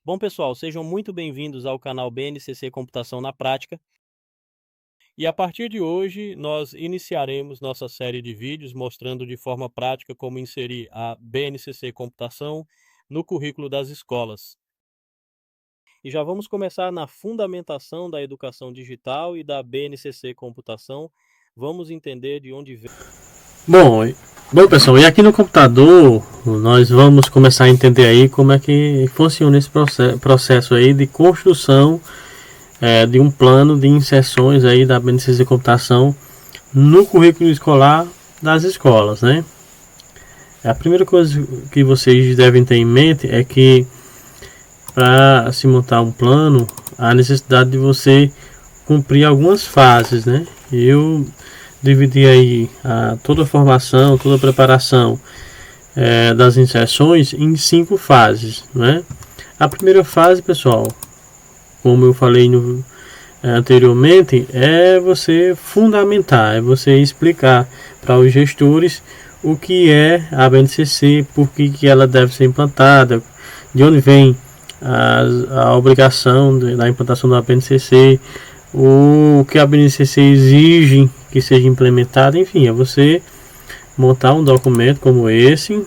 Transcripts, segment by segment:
Bom, pessoal, sejam muito bem-vindos ao canal BNCC Computação na Prática. E a partir de hoje, nós iniciaremos nossa série de vídeos mostrando de forma prática como inserir a BNCC Computação no currículo das escolas. E já vamos começar na fundamentação da educação digital e da BNCC Computação. Vamos entender de onde vem. Bom, pessoal, e aqui no computador nós vamos começar a entender aí como é que funciona esse processo aí de construção de um plano de inserções aí da BNCC Computação no currículo escolar das escolas, né? A primeira coisa que vocês devem ter em mente é que para se montar um plano, há necessidade de você cumprir algumas fases, né? Eu dividi aí toda a formação, toda a preparação das inserções em 5 fases, né? A primeira fase, pessoal, como eu falei anteriormente, é você fundamentar, é você explicar para os gestores o que é a BNCC, por que ela deve ser implantada, de onde vem a obrigação da implantação da BNCC, o que a BNCC exige que seja implementado. Enfim, é você montar um documento como esse,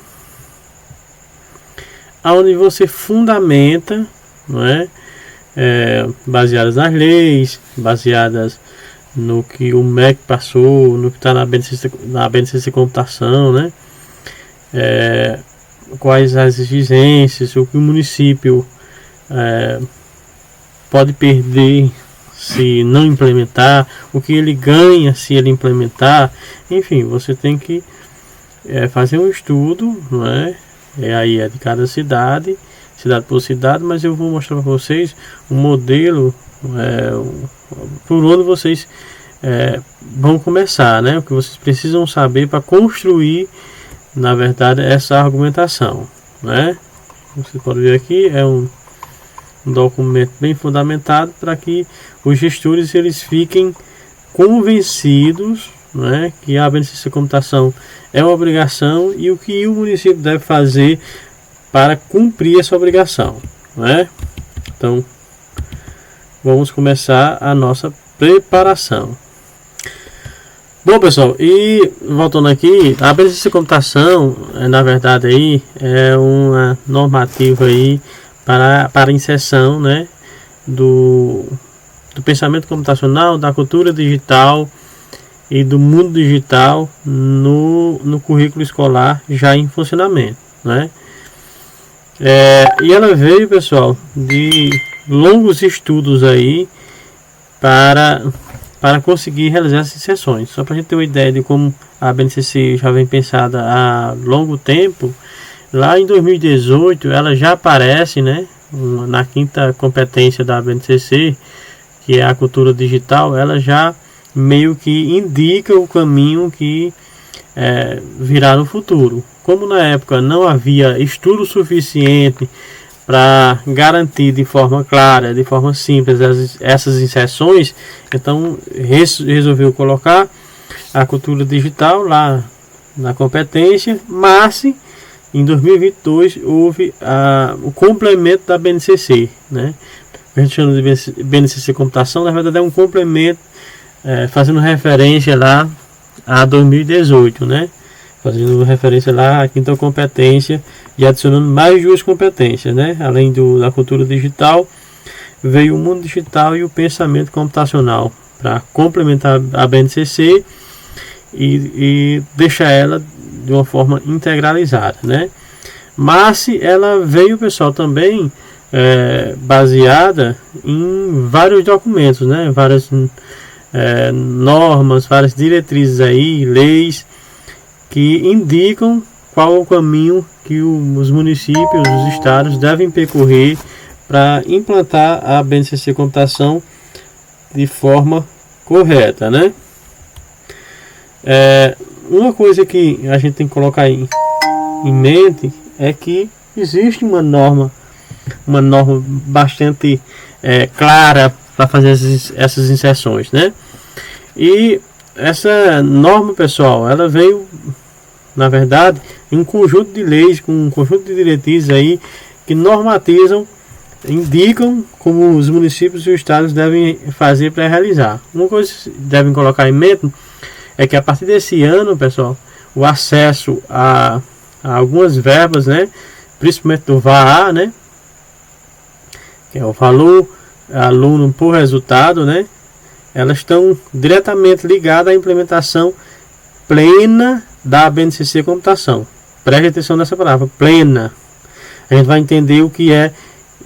onde você fundamenta, não é? Baseadas nas leis, baseadas no que o MEC passou, no que está na BNCC Computação, né? Quais as exigências, o que o município pode perder se não implementar, o que ele ganha se ele implementar. Enfim, você tem que fazer um estudo, não é? Aí é de cada cidade por cidade, mas eu vou mostrar para vocês um modelo por onde vocês vão começar, né? O que vocês precisam saber para construir, na verdade, essa argumentação, né? Você pode ver aqui, é um documento bem fundamentado para que os gestores eles fiquem convencidos, né, que a BNCC Computação é uma obrigação e o que o município deve fazer para cumprir essa obrigação, né? Então, vamos começar a nossa preparação. Bom, pessoal, e voltando aqui, a BNCC Computação, na verdade, aí é uma normativa aí para inserção, né, do pensamento computacional, da cultura digital e do mundo digital no currículo escolar já em funcionamento, né? E ela veio, pessoal, de longos estudos aí para conseguir realizar essas inserções. Só para a gente ter uma ideia de como a BNCC já vem pensada há longo tempo. Lá em 2018 ela já aparece, né, na 5ª competência da BNCC, que é a cultura digital. Ela já meio que indica o caminho que virá no futuro. Como na época não havia estudo suficiente para garantir de forma clara, de forma simples essas inserções, então resolveu colocar a cultura digital lá na competência, mas em 2022 houve o complemento da BNCC, né? A gente chama de BNCC Computação, na verdade é um complemento fazendo referência lá a 2018, né? Fazendo referência lá à 5ª competência e adicionando mais 2 competências, né? Além da cultura digital, veio o mundo digital e o pensamento computacional para complementar a BNCC e deixar ela de uma forma integralizada, né? Mas ela veio, pessoal, também baseada em vários documentos, né? Várias normas, várias diretrizes aí, leis que indicam qual é o caminho que os municípios, os estados devem percorrer para implantar a BNCC Computação de forma correta, né? Uma coisa que a gente tem que colocar em mente é que existe uma norma bastante clara para fazer essas inserções, né? E essa norma, pessoal, ela veio, na verdade, em um conjunto de leis, com um conjunto de diretrizes aí que normatizam indicam como os municípios e os estados devem fazer para realizar. Uma coisa que devem colocar em mente é que a partir desse ano, pessoal, o acesso a algumas verbas, né, principalmente do VAA, né, que é o valor aluno por resultado, né, elas estão diretamente ligadas à implementação plena da BNCC Computação. Preste atenção nessa palavra, plena. A gente vai entender o que é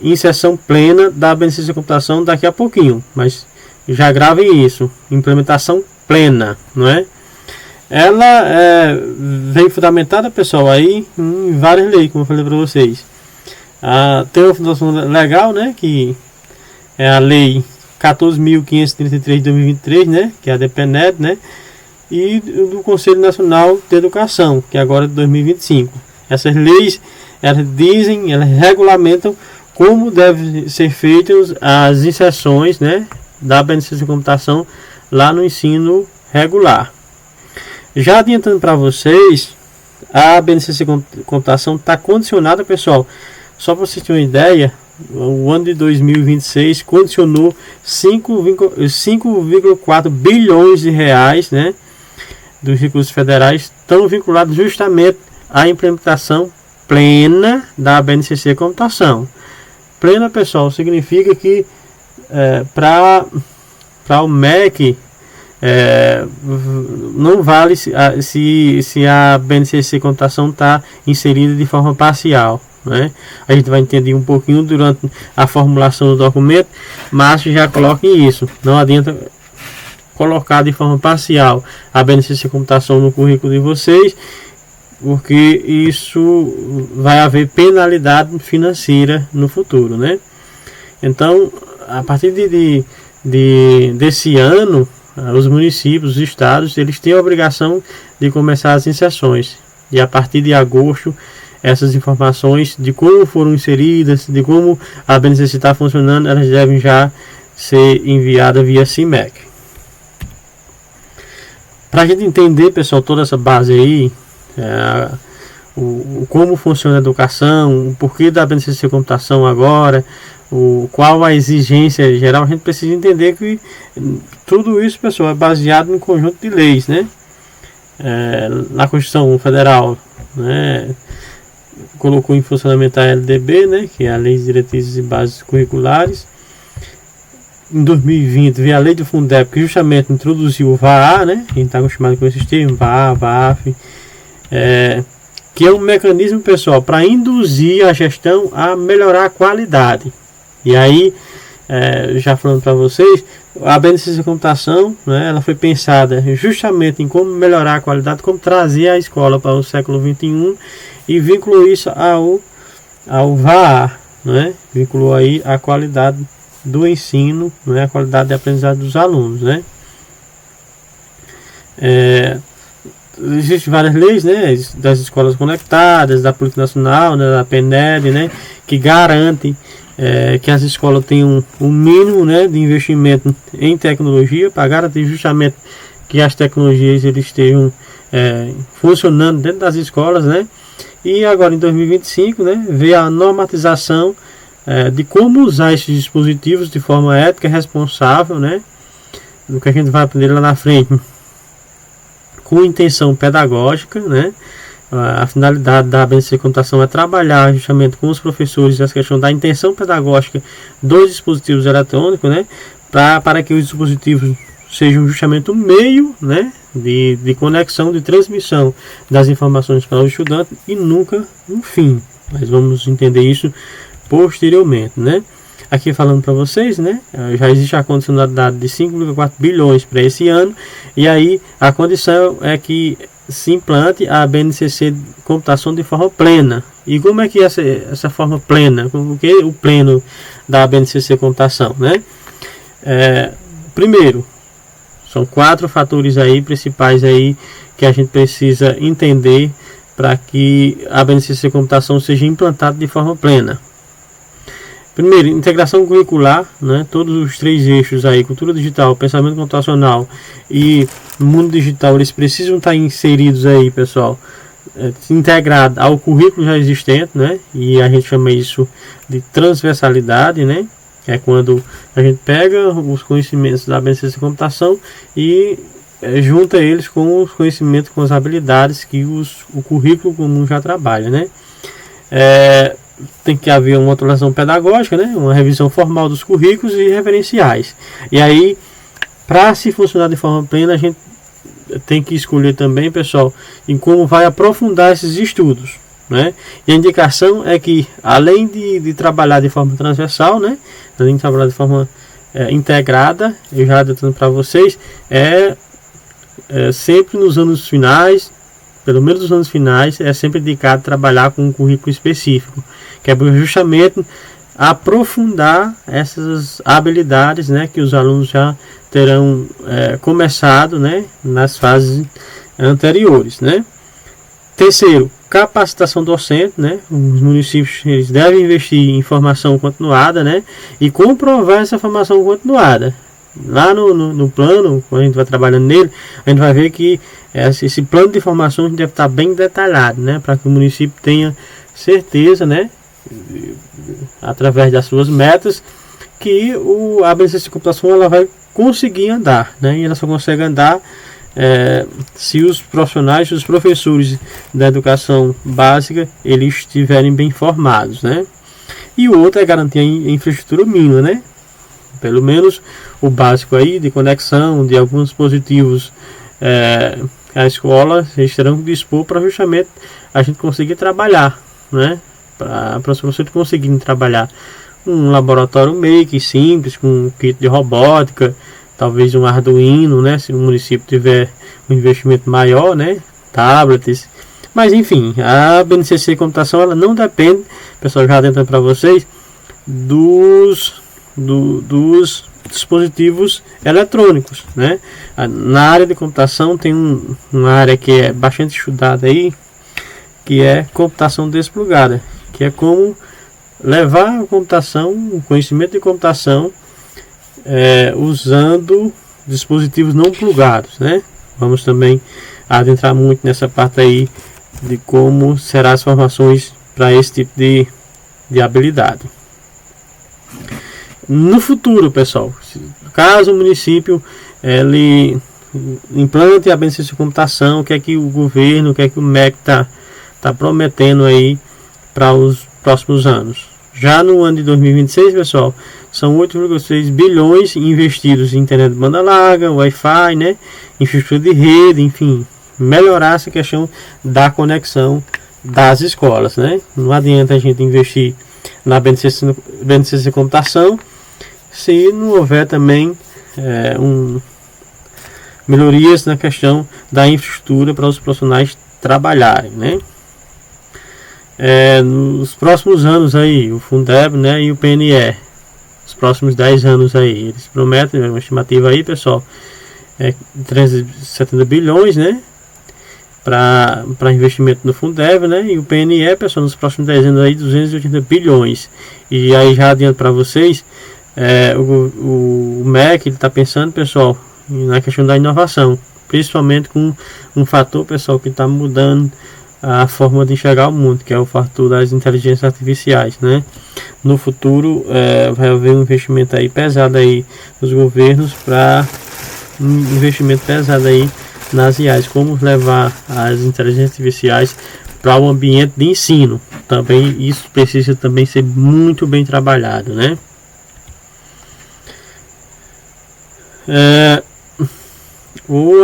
inserção plena da BNCC Computação daqui a pouquinho, mas já gravem isso, implementação plena, não é? Ela vem fundamentada, pessoal, aí em várias leis, como eu falei para vocês. Tem uma fundação legal, né, que é a lei 14.533 de 2023, né, que é a DPNED, né, e do Conselho Nacional de Educação, que é agora de 2025. Essas leis, elas dizem, elas regulamentam como devem ser feitas as inserções, né, da BNCC Computação lá no ensino regular. Já adiantando para vocês, a BNCC Computação está condicionada, pessoal, só para vocês terem uma ideia, o ano de 2026 condicionou 5,4 bilhões de reais, né, dos recursos federais, estão vinculados justamente à implementação plena da BNCC Computação. Plena, pessoal, significa que para o MEC não vale se a BNCC Computação está inserida de forma parcial, né? A gente vai entender um pouquinho durante a formulação do documento, mas já coloquem isso. Não adianta colocar de forma parcial a BNCC Computação no currículo de vocês, porque isso vai haver penalidade financeira no futuro, né? Então, a partir desse ano, os municípios, os estados, eles têm a obrigação de começar as inserções. E a partir de agosto, essas informações de como foram inseridas, de como a BNCC está funcionando, elas devem já ser enviadas via CIMEC. Para a gente entender, pessoal, toda essa base aí, como funciona a educação, o porquê da BNCC Computação agora, qual a exigência geral, a gente precisa entender que tudo isso, pessoal, é baseado em um conjunto de leis, né? Na Constituição Federal, né, colocou em funcionamento a LDB, né, que é a Lei de Diretrizes e Bases Curriculares. Em 2020 veio a Lei do Fundeb, que justamente introduziu o VAA, né? A gente está acostumado com esses termos, VAA, VAF, que é um mecanismo, pessoal, para induzir a gestão a melhorar a qualidade. E aí, já falando para vocês, a BNCC Computação, né, ela foi pensada justamente em como melhorar a qualidade, como trazer a escola para o século XXI e vinculou isso ao VAA, né? Vinculou aí a qualidade do ensino, né, a qualidade de aprendizagem dos alunos, né? Existem várias leis, né, das escolas conectadas, da Política Nacional, né, da PNED, né, que garantem que as escolas tenham um mínimo, né, de investimento em tecnologia para garantir justamente que as tecnologias eles estejam funcionando dentro das escolas, né? E agora em 2025, né, veio a normatização de como usar esses dispositivos de forma ética e responsável, né, do que a gente vai aprender lá na frente, com intenção pedagógica, né. A finalidade da BNCC Computação é trabalhar justamente com os professores essa questão da intenção pedagógica dos dispositivos eletrônicos, né, para que os dispositivos sejam justamente um meio, né, de conexão, de transmissão das informações para o estudante e nunca um fim. Mas vamos entender isso posteriormente, né? Aqui falando para vocês, né, já existe a condicionalidade de 5,4 bilhões para esse ano, e aí a condição é que se implante a BNCC Computação de forma plena. E como é que é essa forma plena? O que é o pleno da BNCC Computação, né? Primeiro, são 4 fatores aí principais aí que a gente precisa entender para que a BNCC Computação seja implantada de forma plena. Primeiro, integração curricular, né? Todos os 3 eixos aí, cultura digital, pensamento computacional e mundo digital, eles precisam estar inseridos aí, pessoal, integrada ao currículo já existente, né? E a gente chama isso de transversalidade, né? É quando a gente pega os conhecimentos da BNCC Computação e junta eles com os conhecimentos, com as habilidades que o currículo comum já trabalha, né? Tem que haver uma atualização pedagógica, né? Uma revisão formal dos currículos e referenciais. E aí, para se funcionar de forma plena, a gente tem que escolher também, pessoal, em como vai aprofundar esses estudos, né? E a indicação é que, além de trabalhar de forma transversal, né? Além de trabalhar de forma integrada, eu já adiantando para vocês, sempre nos anos finais, pelo menos nos anos finais, é sempre indicado trabalhar com um currículo específico, que é justamente aprofundar essas habilidades, né, que os alunos já terão começado, né, nas fases anteriores, né. Terceiro, capacitação docente, né, os municípios eles devem investir em formação continuada, né, e comprovar essa formação continuada. Lá no plano, quando a gente vai trabalhando nele, a gente vai ver que esse plano de formação deve estar bem detalhado, né, para que o município tenha certeza, né, através das suas metas, que a BNCC Computação ela vai conseguir andar, né, e ela só consegue andar se os profissionais, os professores da educação básica, eles estiverem bem formados, né. E o outro é garantir a infraestrutura mínima, né, pelo menos o básico aí de conexão de alguns dispositivos a escola eles terão que dispor para justamente a gente conseguir trabalhar, né, para os professores conseguirem trabalhar um laboratório make simples com um kit de robótica, talvez um Arduino, né, se o município tiver um investimento maior, né, tablets. Mas enfim, a BNCC Computação ela não depende, pessoal, já adiantando para vocês, dos dispositivos eletrônicos, né? Na área de computação tem uma área que é bastante estudada aí, que é computação desplugada, que é como levar a computação, o conhecimento de computação, usando dispositivos não plugados, né? Vamos também adentrar muito nessa parte aí de como serão as formações para esse tipo de habilidade. No futuro, pessoal, caso o município ele implante a BNCC Computação, o que é que o governo, o que é que o MEC tá prometendo aí para os próximos anos? Já no ano de 2026, pessoal, são 8,6 bilhões investidos em internet de banda larga, Wi-Fi, né, infraestrutura de rede, enfim, melhorar essa questão da conexão das escolas, né? Não adianta a gente investir na BNCC Computação se não houver também melhorias na questão da infraestrutura para os profissionais trabalharem, né? Nos próximos anos aí, o Fundeb, né, e o PNE, os próximos 10 anos aí, eles prometem uma estimativa aí, pessoal, 370 bilhões, né, para investimento no Fundeb, né, e o PNE, pessoal, nos próximos 10 anos aí, 280 bilhões. E aí já adianto para vocês, o MEC está pensando, pessoal, na questão da inovação, principalmente com um fator, pessoal, que está mudando a forma de enxergar o mundo, que é o fator das inteligências artificiais, né? No futuro vai haver um investimento aí pesado aí dos governos para um investimento pesado aí nas IAs, como levar as inteligências artificiais para o ambiente de ensino. Também isso precisa também ser muito bem trabalhado, né?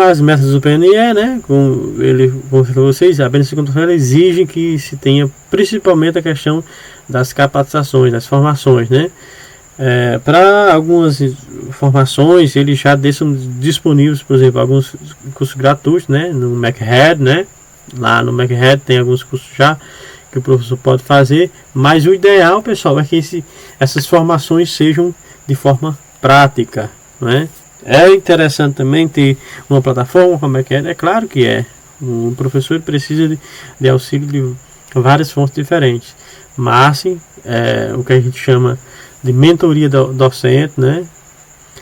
As metas do PNE, né, como ele mostrou vocês, a BNCC Computação exige que se tenha principalmente a questão das capacitações, das formações, né. Para algumas formações eles já deixam disponíveis, por exemplo, alguns cursos gratuitos, né, no MacHead, né. Lá no MacHead tem alguns cursos já que o professor pode fazer, mas o ideal, pessoal, é que essas formações sejam de forma prática, né. É interessante também ter uma plataforma como é claro que é. O professor precisa de auxílio de várias fontes diferentes, mas o que a gente chama de mentoria docente, né?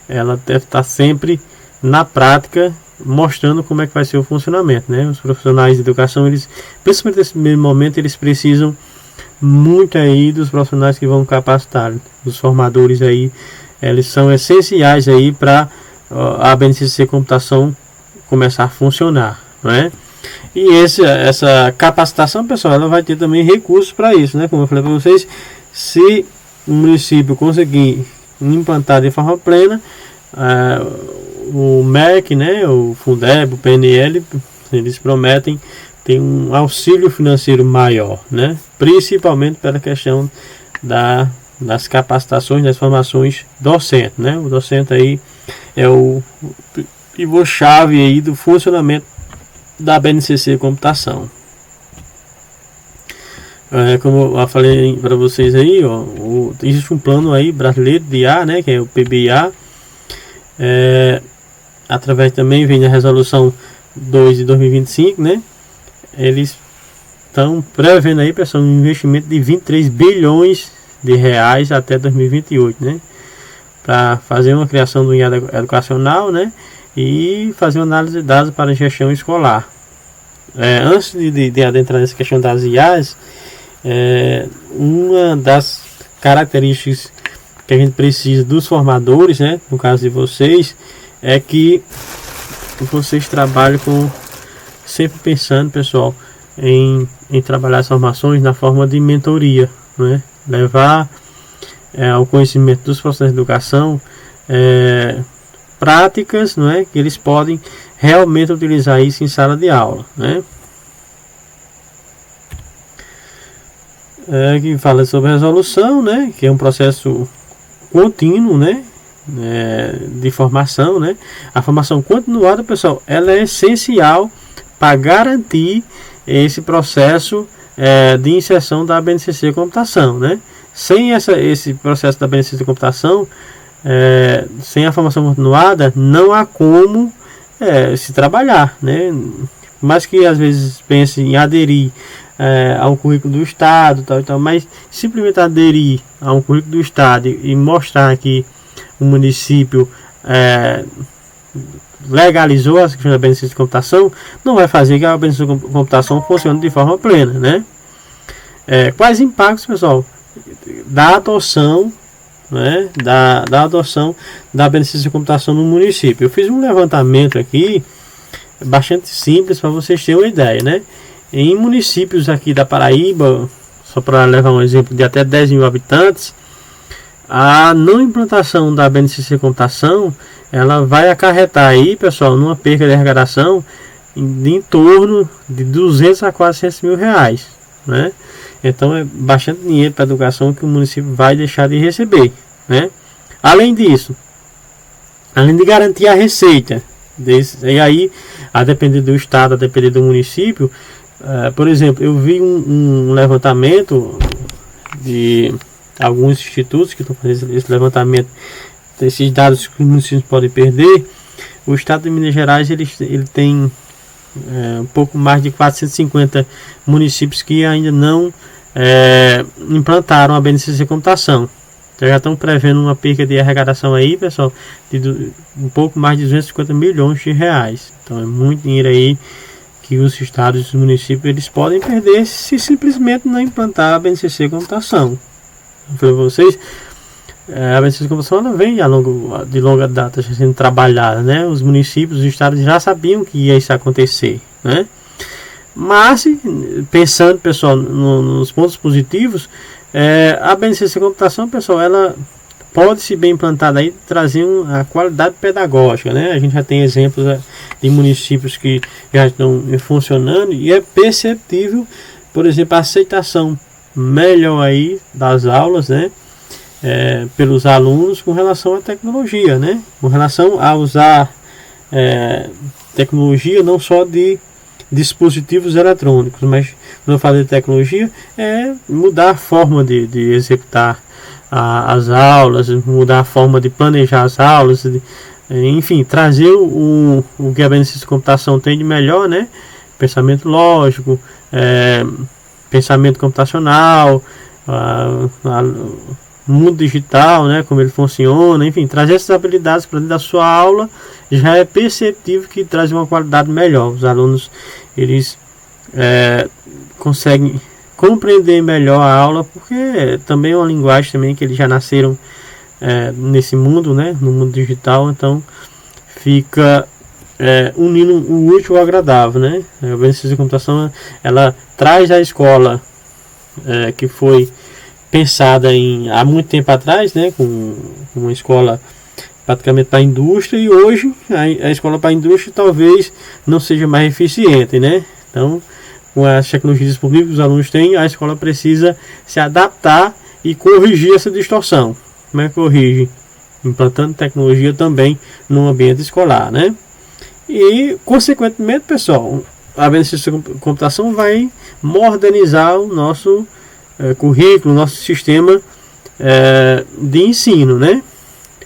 Ela deve estar sempre na prática mostrando como é que vai ser o funcionamento, né? Os profissionais de educação, eles, principalmente nesse primeiro momento, eles precisam muito aí dos profissionais que vão capacitar, os formadores aí, eles são essenciais aí para a BNCC Computação começar a funcionar, né? E essa capacitação, pessoal, ela vai ter também recursos para isso, né? Como eu falei para vocês, se o município conseguir implantar de forma plena, o MEC, né, o Fundeb, o PNL, eles prometem ter um auxílio financeiro maior, né? Principalmente pela questão das capacitações, das formações docentes, né? O docente aí é o pivô-chave aí do funcionamento da BNCC Computação. Como eu falei para vocês aí, ó, existe um plano aí brasileiro de IA, né, que é o PBIA. Através também vem a resolução 2 de 2025, né? Eles estão prevendo aí, pessoal, um investimento de 23 bilhões de reais até 2028, né? Para fazer uma criação do IA educacional, né? E fazer uma análise de dados para a gestão escolar. Antes de adentrar nessa questão das IAs, uma das características que a gente precisa dos formadores, né? No caso de vocês, é que vocês trabalhem sempre pensando, pessoal, em trabalhar as formações na forma de mentoria, né? Levar ao conhecimento dos profissionais de educação práticas, não é, que eles podem realmente utilizar isso em sala de aula, né? Que fala sobre resolução, né? Que é um processo contínuo, né? De formação, né? A formação continuada, pessoal, ela é essencial para garantir esse processo de inserção da BNCC Computação, né? Sem esse processo da BNCC Computação, sem a formação continuada, não há como se trabalhar, né? Mas que às vezes pense em aderir a um currículo do Estado, tal, mas simplesmente aderir a um currículo do Estado e mostrar que o município legalizou a questão da BNCC de computação, não vai fazer que a BNCC de computação funcione de forma plena, né? Quais impactos, pessoal, da adoção, né, da adoção da BNCC de computação no município? Eu fiz um levantamento aqui bastante simples para vocês terem uma ideia, né? Em municípios aqui da Paraíba, só para levar um exemplo, de até 10 mil habitantes, a não implantação da BNCC Computação, ela vai acarretar aí, pessoal, numa perca de arrecadação em torno de 200 a 400 mil reais, né? Então é bastante dinheiro para a educação que o município vai deixar de receber, né? Além disso, além de garantir a receita, e aí, a depender do estado, a depender do município, por exemplo, eu vi um levantamento de alguns institutos que estão fazendo esse levantamento desses dados que os municípios podem perder. O estado de Minas Gerais ele tem um pouco mais de 450 municípios que ainda não implantaram a BNCC Computação. Então já estão prevendo uma perca de arrecadação aí, pessoal, de um pouco mais de 250 milhões de reais. Então é muito dinheiro aí que os estados e os municípios eles podem perder se simplesmente não implantar a BNCC Computação. Para vocês, a BNCC Computação ela vem de longa data sendo trabalhada, né? Os municípios, os estados já sabiam que ia isso acontecer, né? Mas, pensando, pessoal, nos pontos positivos, a BNCC Computação, pessoal, ela pode, se bem implantada aí, trazer a qualidade pedagógica, né? A gente já tem exemplos de municípios que já estão funcionando e é perceptível, por exemplo, a aceitação melhor aí das aulas, né? Pelos alunos com relação à tecnologia, né? Com relação a usar tecnologia não só de dispositivos eletrônicos, mas quando eu falo de tecnologia, mudar a forma de executar as aulas, mudar a forma de planejar as aulas, enfim, trazer o que a BNCC Computação tem de melhor, né? Pensamento lógico, pensamento computacional, mundo digital, né, como ele funciona, enfim, trazer essas habilidades para dentro da sua aula já é perceptível que traz uma qualidade melhor. Os alunos, eles conseguem compreender melhor a aula, porque também é uma linguagem também que eles já nasceram nesse mundo, né, no mundo digital, então fica unindo o útil ao agradável, né. A ciência da computação, ela traz a escola que foi pensada há muito tempo atrás, né, com uma escola praticamente para a indústria, e hoje a escola para a indústria talvez não seja mais eficiente, né. Então, com as tecnologias disponíveis que os alunos têm, a escola precisa se adaptar e corrigir essa distorção. Como é que corrige? Implantando tecnologia também no ambiente escolar, né? E, consequentemente, pessoal, a ciência da computação vai modernizar o nosso currículo, nosso sistema de ensino, né?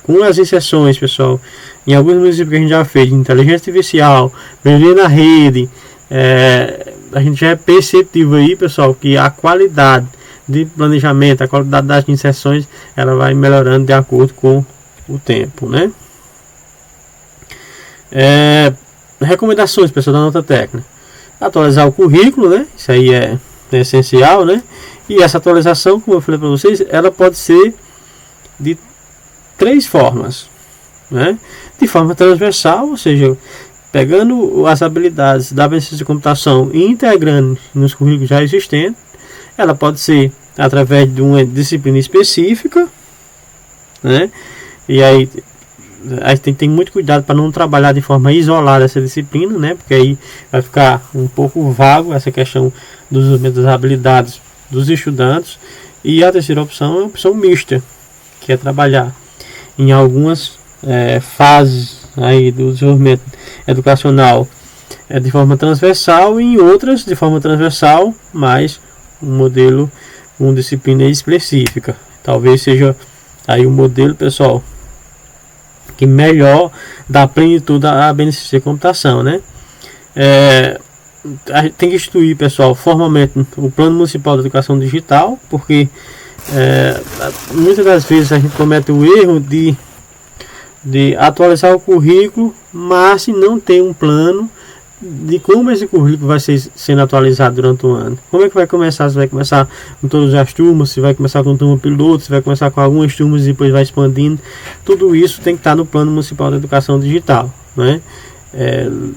Com as inserções, pessoal, em alguns municípios que a gente já fez, de inteligência artificial, melhoria na rede, a gente já é perceptível aí, pessoal, que a qualidade de planejamento, a qualidade das inserções, ela vai melhorando de acordo com o tempo, né? Recomendações, pessoal, da nota técnica: atualizar o currículo, né? Isso aí é essencial, né? E essa atualização, como eu falei para vocês, ela pode ser de 3 formas, né? De forma transversal, ou seja, pegando as habilidades da ciência de computação e integrando nos currículos já existentes. Ela pode ser através de uma disciplina específica, né? E aí a gente tem que ter muito cuidado para não trabalhar de forma isolada essa disciplina, né? Porque aí vai ficar um pouco vago essa questão do desenvolvimento das habilidades dos estudantes. E a terceira opção é a opção mista, que é trabalhar em algumas fases aí do desenvolvimento educacional de forma transversal, e em outras de forma transversal, mas um modelo com disciplina específica. Talvez seja aí um modelo, pessoal, que melhor dá plenitude à BNCC Computação, né? A gente tem que instituir, pessoal, formalmente o Plano Municipal de Educação Digital, porque muitas das vezes a gente comete o erro de atualizar o currículo, mas se não tem um plano de como esse currículo vai ser sendo atualizado durante o ano. Como é que vai começar? Se vai começar com todas as turmas, se vai começar com turma piloto, se vai começar com algumas turmas e depois vai expandindo. Tudo isso tem que estar no Plano Municipal de Educação Digital, né?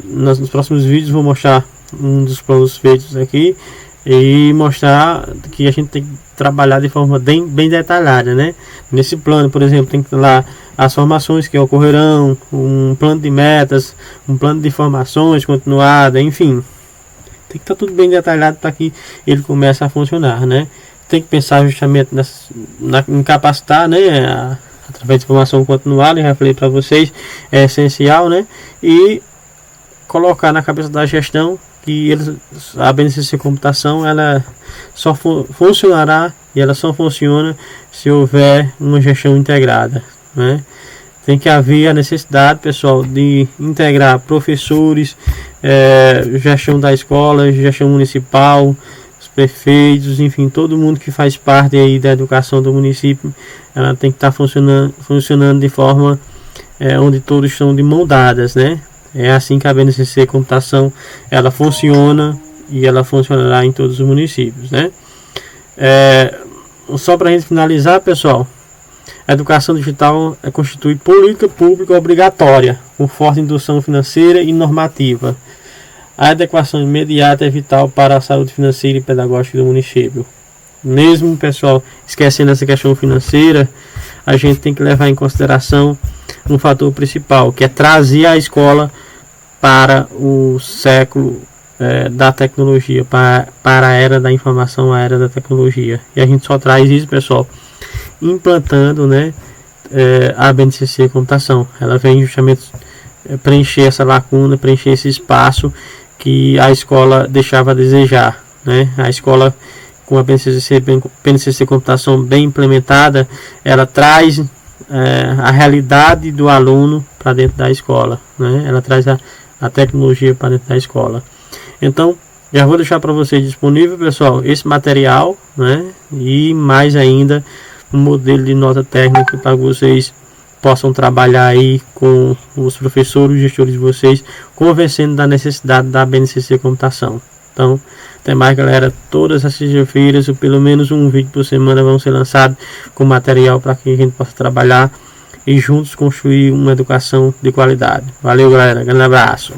Nos próximos vídeos vou mostrar um dos planos feitos aqui e mostrar que a gente tem que trabalhar de forma bem detalhada, né? Nesse plano, por exemplo, tem que ter lá as formações que ocorrerão, um plano de metas, um plano de formações continuada, enfim, tem que estar tudo bem detalhado para que ele comece a funcionar, né? Tem que pensar justamente em capacitar, né? Através de formação continuada, já falei para vocês, é essencial, né? E colocar na cabeça da gestão que a BNCC Computação, ela só funcionará, e ela só funciona se houver uma gestão integrada, né? Tem que haver a necessidade, pessoal, de integrar professores, gestão da escola, gestão municipal, os prefeitos, enfim, todo mundo que faz parte aí da educação do município. Ela tem que estar funcionando de forma onde todos estão de mão dadas, né? É assim que a BNCC Computação, ela funciona, e ela funcionará em todos os municípios, né? Só para a gente finalizar, pessoal, a educação digital constitui política pública obrigatória, com forte indução financeira e normativa. A adequação imediata é vital para a saúde financeira e pedagógica do município. Mesmo, pessoal, esquecendo essa questão financeira, a gente tem que levar em consideração um fator principal, que é trazer a escola para o século da tecnologia, para a era da informação, a era da tecnologia. E a gente só traz isso, pessoal, implantando, né, a BNCC Computação. Ela vem justamente preencher essa lacuna, preencher esse espaço que a escola deixava a desejar, né? A escola, com a BNCC Computação bem implementada, ela traz a realidade do aluno para dentro da escola, né? Ela traz a tecnologia para dentro da escola. Então, já vou deixar para vocês disponível, pessoal, esse material, né? E mais ainda um modelo de nota técnica para que vocês possam trabalhar aí com os professores, os gestores de vocês, convencendo da necessidade da BNCC Computação. Então, até mais, galera. Todas as sextas-feiras, ou pelo menos um vídeo por semana, vão ser lançados com material para que a gente possa trabalhar e juntos construir uma educação de qualidade. Valeu, galera. Grande abraço.